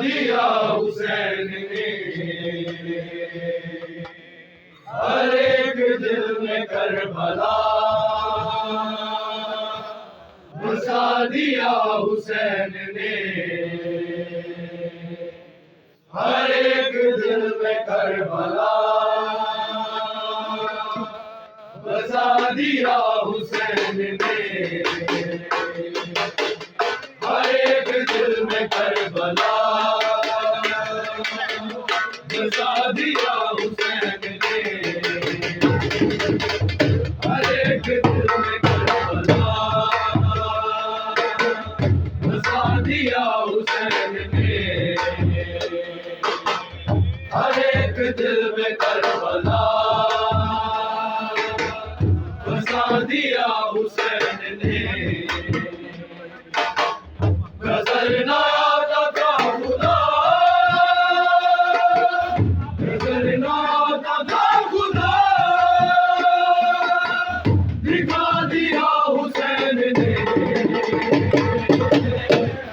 दिया हुसैन ने, हर एक दिल में करबला बसा दिया हुसैन ने, हर एक दिल में करबला बसा दिया हुसैन ने, हर एक दिल में करबला बसा दिया हुसैन ने, हर एक दिल में करबला बसा दिया हुसैन ने, हर एक दिल में करबला बसा दिया हुसैन ने। नजर न आता था खुदा, नजर न आता था खुदा, दिखा दिया हुसैन ने,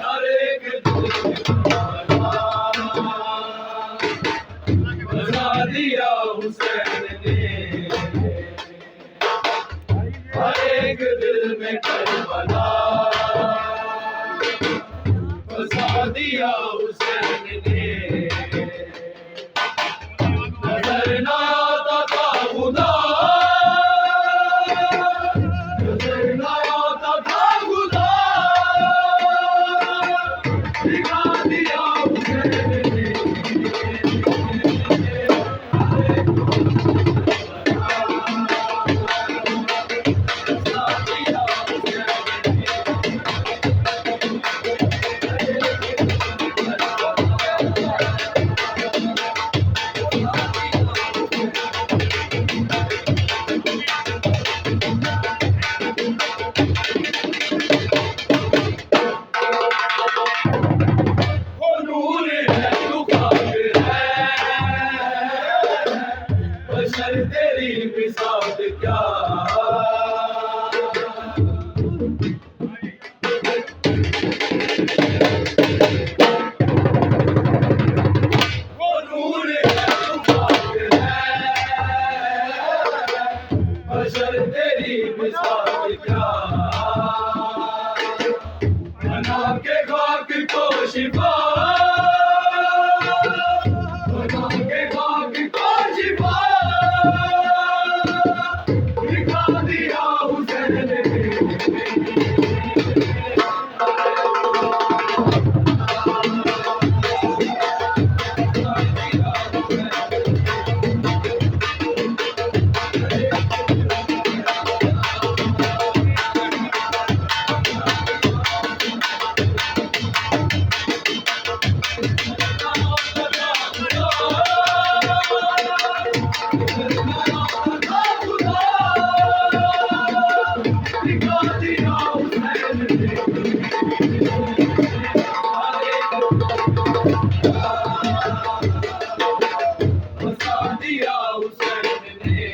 हर एक दिल में करबला बसा दिया हुसैन ने, हर एक दिल में करबला बसा दिया हुसैन ने। नजर न आता था खुदा, नजर न आता था खुदा, दिखा दिया हुसैन ने, बशर तेरी मिसाल क्या, वो नूर है तो काबिल है, बशर तेरी मिसाल क्या, बना के खाक को शिफा, बना के खाक को शिफा, दिखा दिया हुसैन ने, बसा दिया हुसैन ने,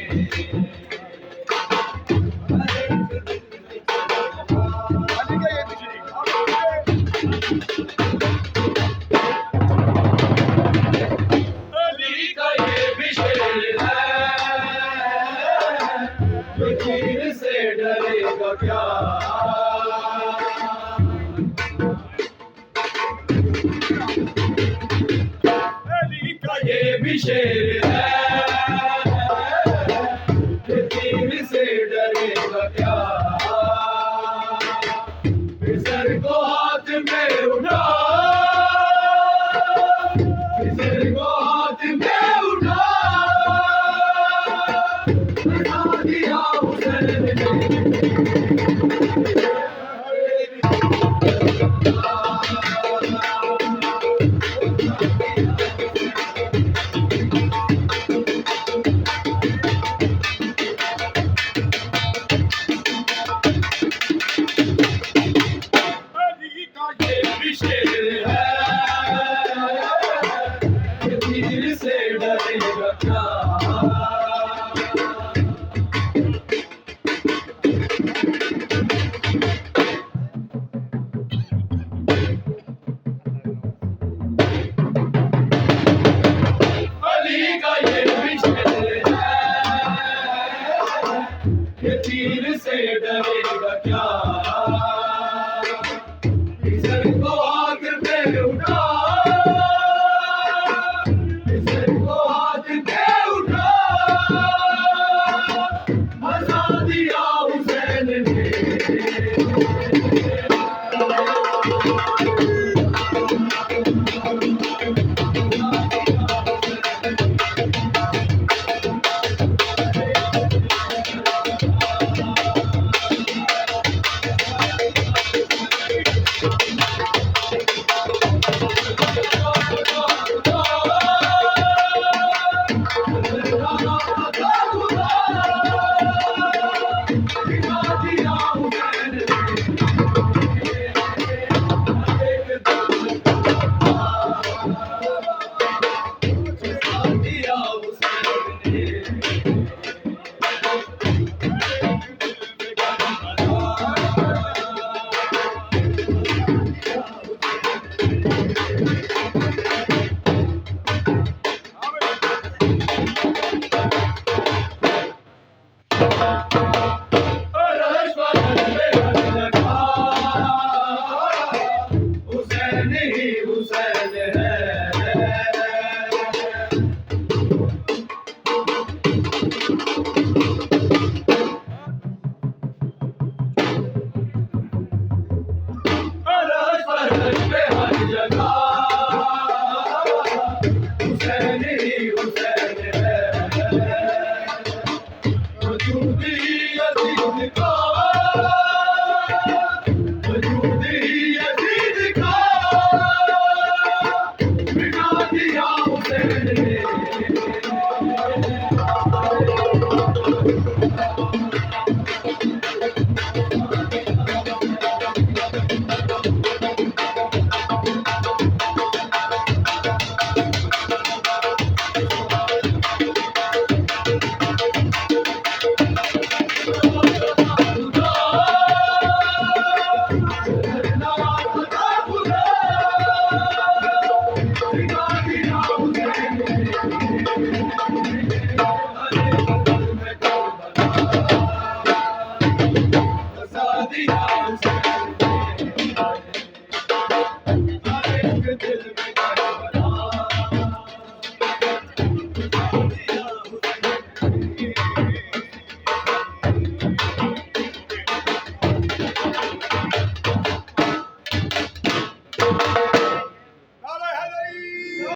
अली का ये भी शेर है, तीर से डरेगा क्या, अली का ये भी शेर